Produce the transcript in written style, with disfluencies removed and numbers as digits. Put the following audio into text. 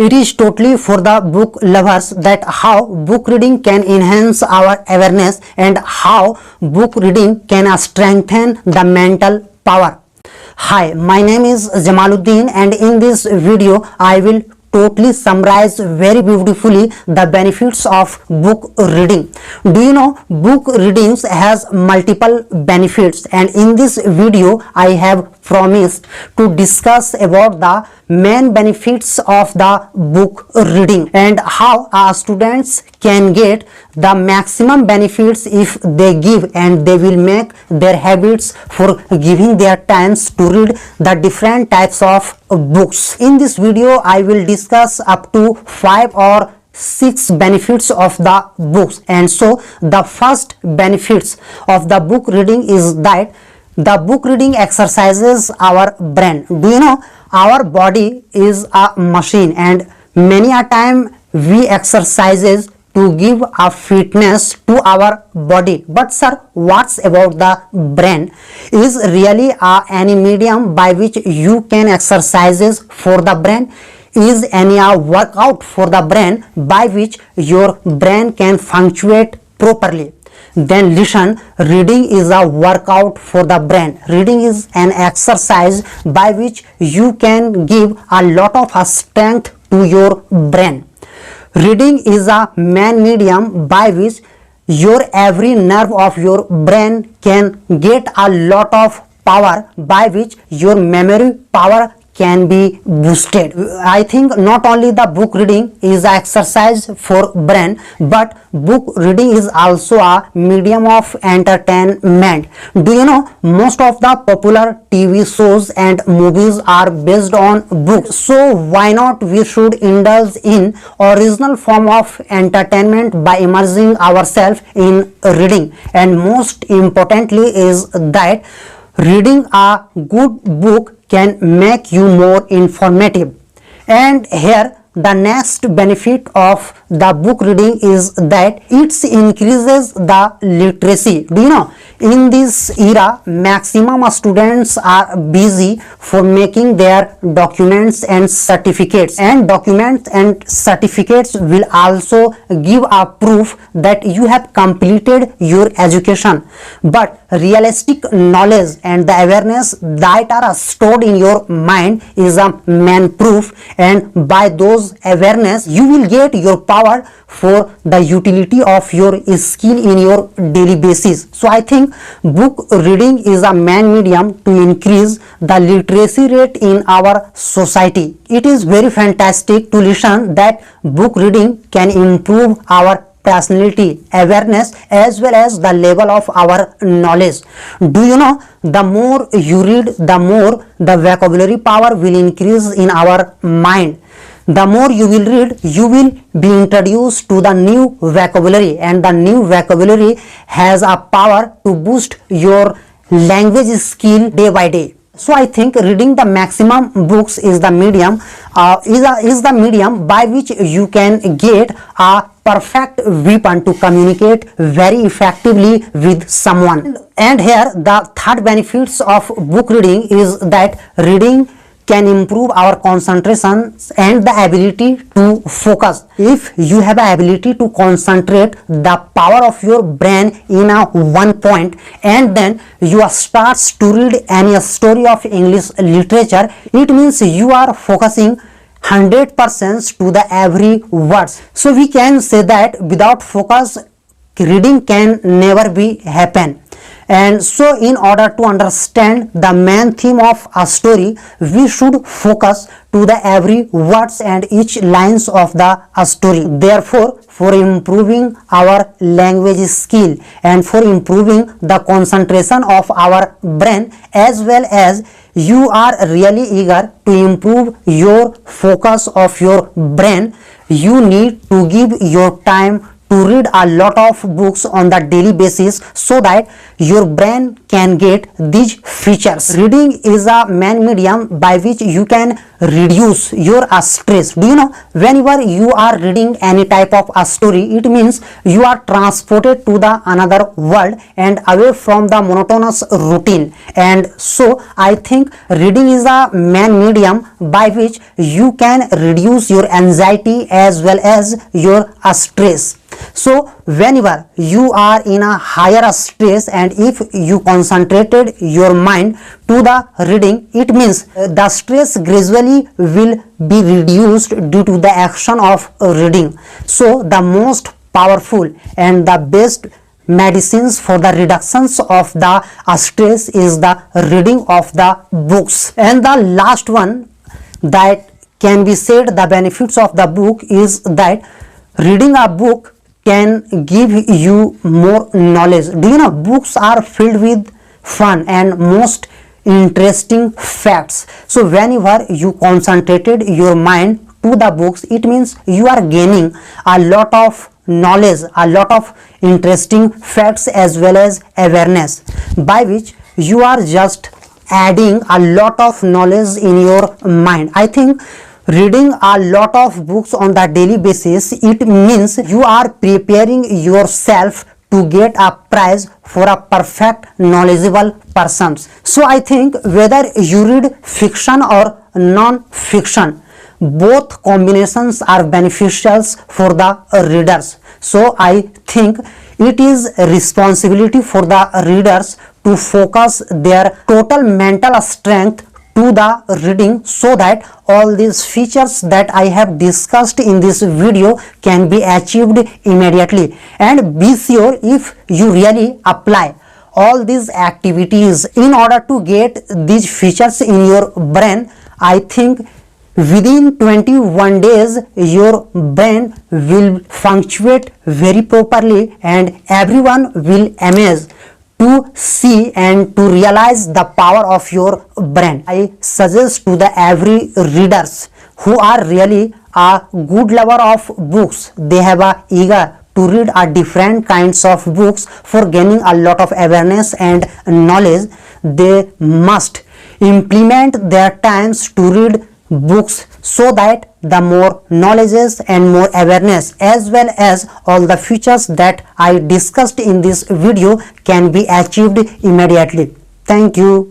It is totally for the book lovers that how book reading can enhance our awareness and how book reading can strengthen the mental power. Hi, my name is Jamaluddin, and in this video I will totally summarize very beautifully the benefits of book reading. Do you know book readings has multiple benefits, and in this video I have promised to discuss about the main benefits of the book reading and how our students can get the maximum benefits if they give, and they will make their habits for giving their times to read the different types of books. In this video I will discuss up to 5 or 6 benefits of the books. And so the first benefits of the book reading is that the book reading exercises our brain. Do you know our body is a machine, and many a time we exercises to give a fitness to our body. But sir, what's about the brain? Is really any medium by which you can exercises for the brain? Is any workout for the brain by which your brain can functionate properly? Then listen, reading is a workout for the brain. Reading is an exercise by which you can give a lot of strength to your brain. Reading is a main medium by which your every nerve of your brain can get a lot of power, by which your memory power can be boosted. I think not only the book reading is an exercise for brain, but book reading is also a medium of entertainment. Do you know most of the popular TV shows and movies are based on books? So why not we should indulge in original form of entertainment by immersing ourselves in reading. And most importantly is that reading a good book can make you more informative. And here the next benefit of the book reading is that it increases the literacy. Do you know in this era maximum students are busy for making their documents and certificates, and documents and certificates will also give a proof that you have completed your education. But realistic knowledge and the awareness that are stored in your mind is a main proof, and by those awareness you will get your power for the utility of your skill in your daily basis. So I think book reading is a main medium to increase the literacy rate in our society. It is very fantastic to listen that book reading can improve our personality, awareness, as well as the level of our knowledge. Do you know the more you read, the more the vocabulary power will increase in our mind. The more you will read, you will be introduced to the new vocabulary, and the new vocabulary has a power to boost your language skill day by day. So I think reading the maximum books is the medium by which you can get a perfect weapon to communicate very effectively with someone. And here the third benefits of book reading is that reading can improve our concentration and the ability to focus. If you have the ability to concentrate the power of your brain in a one point, and then you start to read any story of English literature, it means you are focusing 100% to the every words. So we can say that without focus reading can never be happen. And so in order to understand the main theme of a story, we should focus to the every words and each lines of the story. Therefore, for improving our language skill and for improving the concentration of our brain, as well as you are really eager to improve your focus of your brain, you need to give your time to read a lot of books on the daily basis so that your brain can get these features. Reading is a main medium by which you can reduce your stress. Do you know, whenever you are reading any type of a story, it means you are transported to the another world and away from the monotonous routine. And so I think reading is a main medium by which you can reduce your anxiety as well as your stress. So whenever you are in a higher stress and if you concentrated your mind to the reading, it means the stress gradually will be reduced due to the action of reading. So the most powerful and the best medicines for the reductions of the stress is the reading of the books. And the last one that can be said, the benefits of the book is that reading a book can give you more knowledge. Do you know, books are filled with fun and most interesting facts. So whenever you concentrated your mind to the books, it means you are gaining a lot of knowledge, a lot of interesting facts as well as awareness, by which you are just adding a lot of knowledge in your mind. I think reading a lot of books on the daily basis, it means you are preparing yourself to get a prize for a perfect knowledgeable person. So I think whether you read fiction or non-fiction, both combinations are beneficial for the readers. So I think it is a responsibility for the readers to focus their total mental strength to the reading so that all these features that I have discussed in this video can be achieved immediately. And be sure, if you really apply all these activities in order to get these features in your brain, I think within 21 days your brain will functionate very properly and everyone will amaze to see and to realize the power of your brain. I suggest to the every readers who are really a good lover of books, they have a eager to read a different kinds of books for gaining a lot of awareness and knowledge. They must implement their times to read books so that the more knowledges and more awareness as well as all the features that I discussed in this video can be achieved immediately. Thank you.